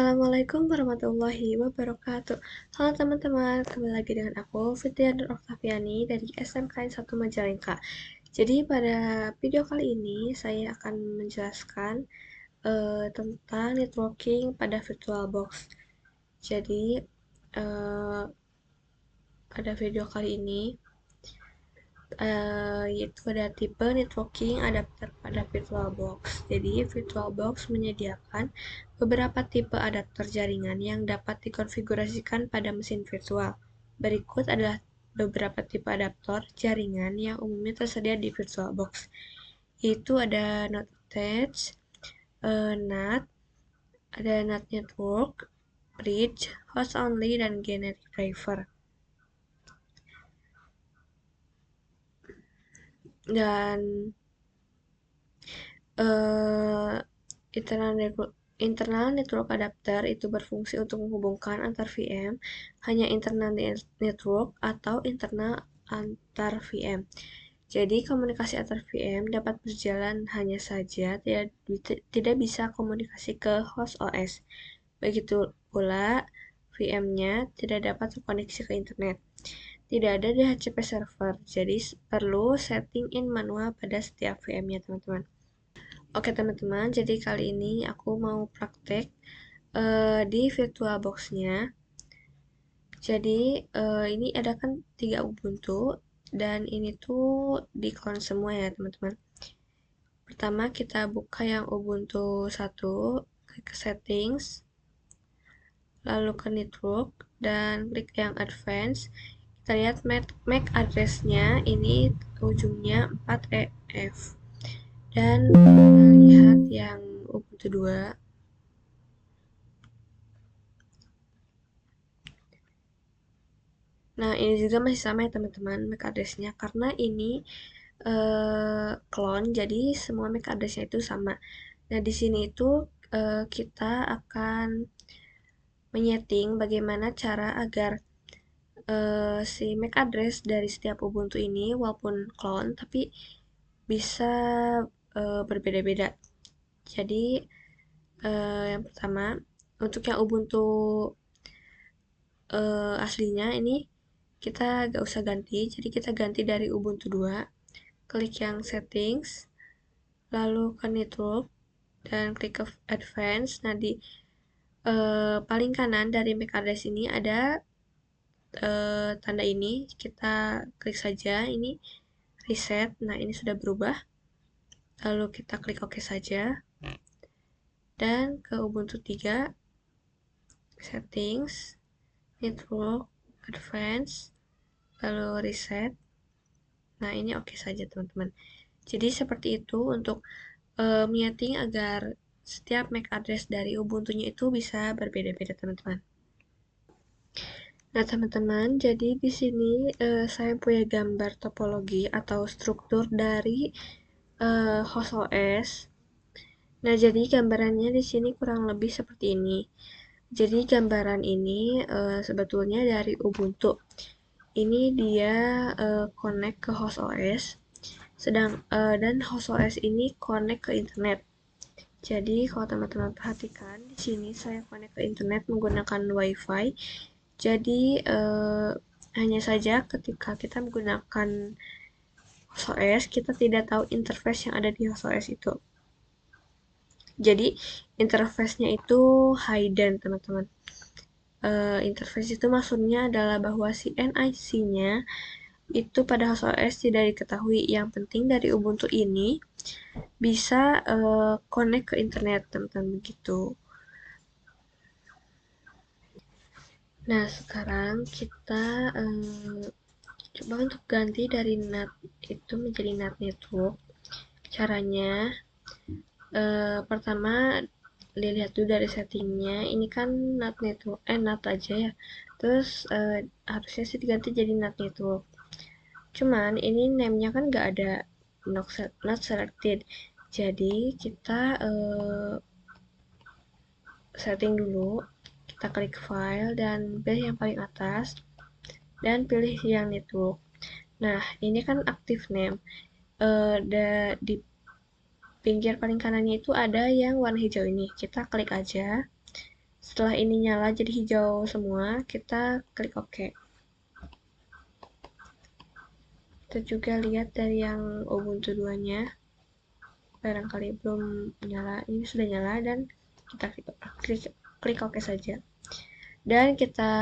Assalamualaikum warahmatullahi wabarakatuh. Halo teman-teman, kembali lagi dengan aku Fitri Oktaviani dari SMKN 1 Majalengka. Jadi pada video kali ini saya akan menjelaskan tentang networking pada VirtualBox. Jadi pada video kali ini yaitu ada tipe networking adapter pada VirtualBox. Jadi VirtualBox menyediakan beberapa tipe adapter jaringan yang dapat dikonfigurasikan pada mesin virtual. Berikut adalah beberapa tipe adaptor jaringan yang umumnya tersedia di VirtualBox. Yaitu ada NAT attach, NAT, ada NAT network, bridge, host only, dan generic driver. Dan internal network adapter itu berfungsi untuk menghubungkan antar VM, hanya internal network atau internal antar VM. Jadi komunikasi antar VM dapat berjalan hanya saja, tidak bisa komunikasi ke host OS. Begitu pula VM-nya tidak dapat terkoneksi ke internet. Tidak ada DHCP server, jadi perlu setting in manual pada setiap VM-nya, teman-teman. Oke teman-teman, jadi kali ini aku mau praktek di VirtualBox-nya. Jadi ini ada kan 3 Ubuntu dan ini tuh di clone semua ya teman-teman. Pertama kita buka yang Ubuntu 1, klik ke settings, lalu ke network dan klik yang advance. Kita lihat MAC address-nya ini ujungnya 4EF. Dan kita lihat yang Ubuntu 2. Nah, ini juga masih sama ya teman-teman MAC address-nya karena ini clone, jadi semua MAC address-nya itu sama. Nah, di sini itu kita akan menyeting bagaimana cara agar si MAC address dari setiap Ubuntu ini walaupun clone tapi bisa berbeda-beda. Jadi yang pertama untuk yang Ubuntu aslinya ini kita gak usah ganti, jadi kita ganti dari Ubuntu 2, klik yang settings, lalu ke network, dan klik ke advance. Nah, di paling kanan dari MAC address ini ada tanda ini, kita klik saja, ini reset. Nah, ini sudah berubah, lalu kita klik OK saja, dan ke Ubuntu 3, settings, network, advance, lalu reset. Nah, ini oke saja teman-teman. Jadi seperti itu untuk menyeting agar setiap MAC address dari Ubuntu-nya itu bisa berbeda-beda teman-teman. Nah teman-teman, jadi di sini saya punya gambar topologi atau struktur dari host OS. Nah, jadi gambarannya di sini kurang lebih seperti ini. Jadi gambaran ini sebetulnya dari Ubuntu. Ini dia connect ke host OS. Dan host OS ini connect ke internet. Jadi kalau teman-teman perhatikan di sini saya connect ke internet menggunakan WiFi. Jadi hanya saja ketika kita menggunakan host OS kita tidak tahu interface yang ada di host OS itu. Jadi interface-nya itu hidden teman-teman. Interface itu maksudnya adalah bahwa si NIC-nya itu pada host OS tidak diketahui. Yang penting dari Ubuntu ini bisa connect ke internet teman-teman begitu. Nah sekarang kita coba untuk ganti dari NAT itu menjadi NAT network. Caranya pertama lihat dulu dari settingnya. Ini kan NAT network NAT aja ya. Terus harusnya sih diganti jadi NAT network. Cuman ini name-nya kan nggak ada not selected. Jadi kita setting dulu, kita klik file dan pilih yang paling atas dan pilih yang network. Nah, ini kan active name. Di pinggir paling kanannya itu ada yang warna hijau ini. Kita klik aja. Setelah ini nyala jadi hijau semua, kita klik OK. Kita juga lihat dari yang Ubuntu 2-nya, barangkali belum nyala. Ini sudah nyala dan kita klik OK saja. Dan kita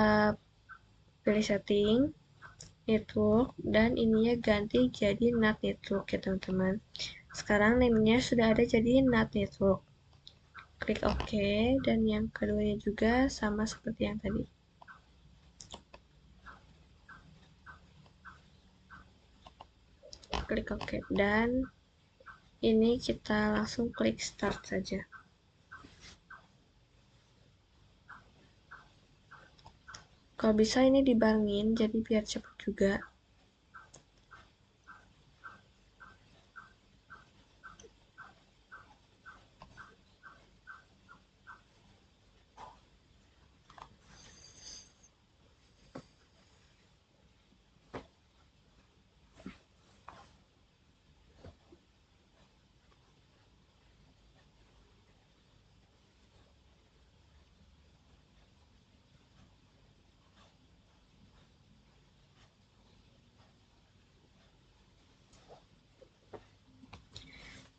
pilih setting, network, dan ininya ganti jadi NAT network ya teman-teman. Sekarang namenya sudah ada jadi NAT network. Klik OK, dan yang keduanya juga sama seperti yang tadi. Klik OK, dan ini kita langsung klik start saja. Kalau bisa ini dibarengin, jadi biar cepat juga.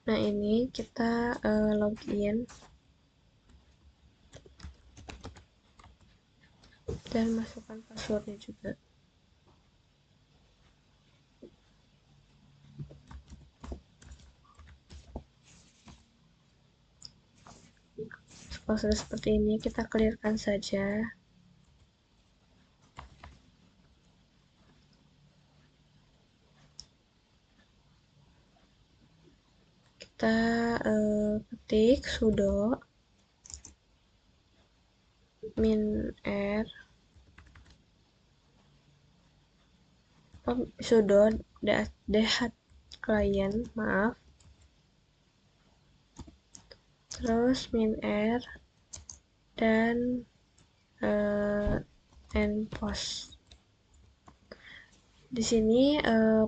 Nah ini kita login dan masukkan passwordnya juga. Kalau sudah seperti ini, kita clearkan saja. Kita ketik sudo -r sudo dhat client, maaf, terus -r dan npost. Di sini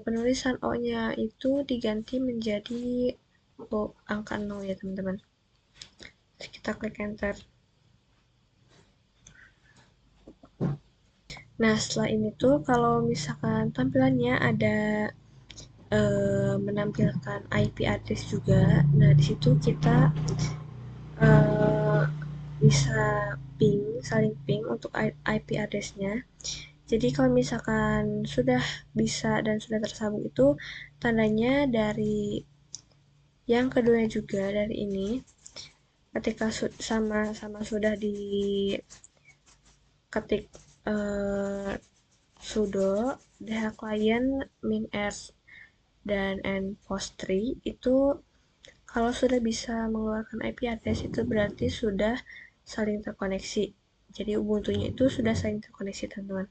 penulisan O-nya itu diganti menjadi angka 0 ya teman-teman. Kita klik enter. Nah setelah ini tuh kalau misalkan tampilannya ada menampilkan IP address juga. Nah di situ kita bisa saling ping untuk IP address-nya. Jadi kalau misalkan sudah bisa dan sudah tersambung itu tandanya dari yang kedua juga dari ini. Ketika sama-sama sudah diketik sudo client -r dan npost3 itu kalau sudah bisa mengeluarkan IP address itu berarti sudah saling terkoneksi. Jadi Ubuntu-nya itu sudah saling terkoneksi teman-teman.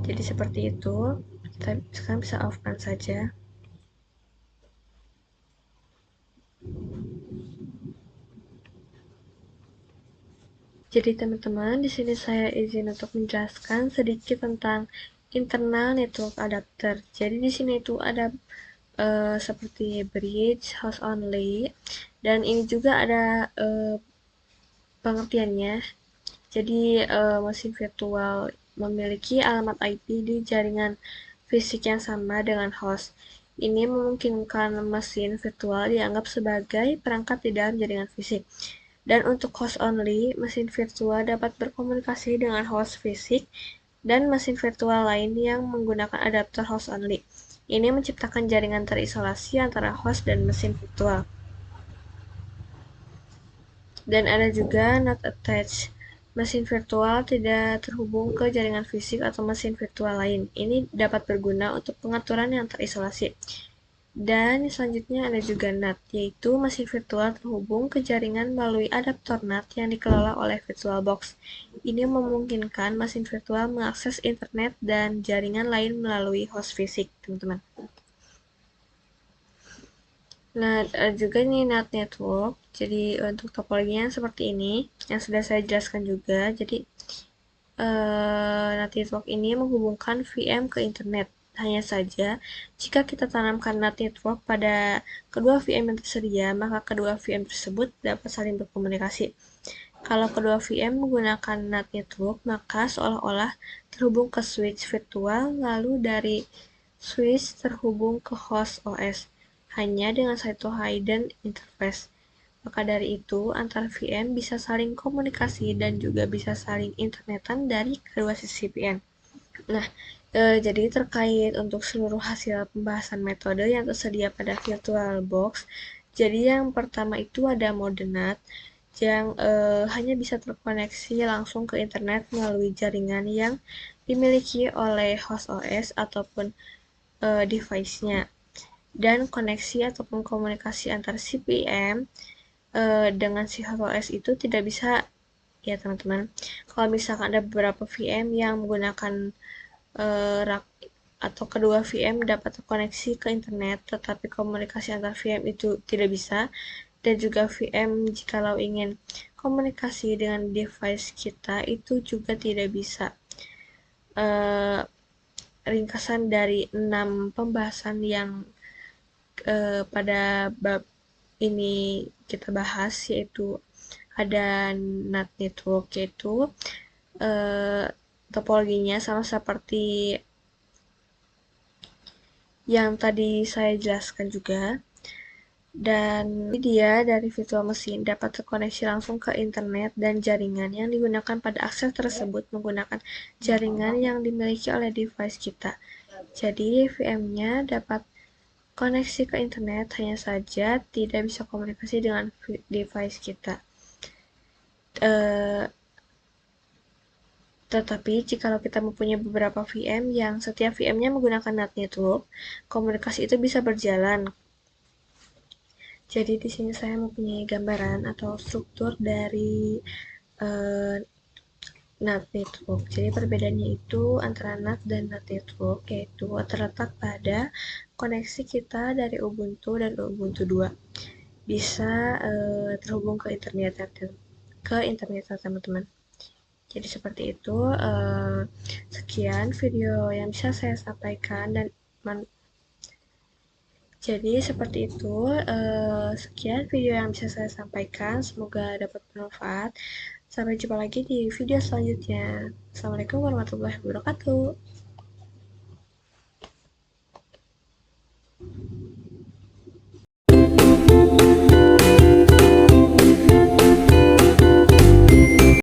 Jadi seperti itu. Kita sekarang bisa off-kan saja. Jadi teman-teman, di sini saya izin untuk menjelaskan sedikit tentang internal network adapter. Jadi di sini itu ada seperti bridge, host only, dan ini juga ada pengertiannya. Jadi mesin virtual memiliki alamat IP di jaringan fisik yang sama dengan host. Ini memungkinkan mesin virtual dianggap sebagai perangkat di dalam jaringan fisik. Dan untuk host only, mesin virtual dapat berkomunikasi dengan host fisik dan mesin virtual lain yang menggunakan adapter host only. Ini menciptakan jaringan terisolasi antara host dan mesin virtual. Dan ada juga not attached. Mesin virtual tidak terhubung ke jaringan fisik atau mesin virtual lain. Ini dapat berguna untuk pengaturan yang terisolasi. Dan selanjutnya ada juga NAT, yaitu mesin virtual terhubung ke jaringan melalui adaptor NAT yang dikelola oleh VirtualBox. Ini memungkinkan mesin virtual mengakses internet dan jaringan lain melalui host fisik, teman-teman. Nah, juga nih NAT network. Jadi untuk topologinya seperti ini, yang sudah saya jelaskan juga. Jadi NAT network ini menghubungkan VM ke internet. Hanya saja, jika kita tanamkan NAT network pada kedua VM yang tersedia, maka kedua VM tersebut dapat saling berkomunikasi. Kalau kedua VM menggunakan NAT network, maka seolah-olah terhubung ke switch virtual, lalu dari switch terhubung ke host OS, hanya dengan satu hidden interface. Maka dari itu, antar VM bisa saling komunikasi dan juga bisa saling internetan dari kedua sisi VM. Nah, jadi terkait untuk seluruh hasil pembahasan metode yang tersedia pada VirtualBox, jadi yang pertama itu ada mode NAT yang hanya bisa terkoneksi langsung ke internet melalui jaringan yang dimiliki oleh host OS ataupun device-nya. Dan koneksi ataupun komunikasi antar CPM dengan si host OS itu tidak bisa, ya teman-teman. Kalau misalkan ada beberapa VM yang menggunakan rak atau kedua VM dapat terkoneksi ke internet, tetapi komunikasi antar VM itu tidak bisa, dan juga VM jikalau ingin komunikasi dengan device kita itu juga tidak bisa. Ringkasan dari 6 pembahasan yang pada bab ini kita bahas, yaitu ada NAT network, yaitu topologinya sama seperti yang tadi saya jelaskan juga. Dan dia dari virtual machine dapat terkoneksi langsung ke internet dan jaringan yang digunakan pada akses tersebut menggunakan jaringan yang dimiliki oleh device kita. Jadi VM-nya dapat koneksi ke internet, hanya saja tidak bisa komunikasi dengan device kita. Tetapi jika kita mempunyai beberapa VM yang setiap VM-nya menggunakan NAT network, komunikasi itu bisa berjalan. Jadi di sini saya mempunyai gambaran atau struktur dari NAT network. Jadi perbedaannya itu antara NAT dan NAT network yaitu terletak pada koneksi kita dari Ubuntu dan Ubuntu 2 bisa terhubung ke internet teman-teman. Jadi seperti itu. Sekian video yang bisa saya sampaikan dan jadi seperti itu. Sekian video yang bisa saya sampaikan. Semoga dapat bermanfaat. Sampai jumpa lagi di video selanjutnya. Assalamualaikum warahmatullahi wabarakatuh.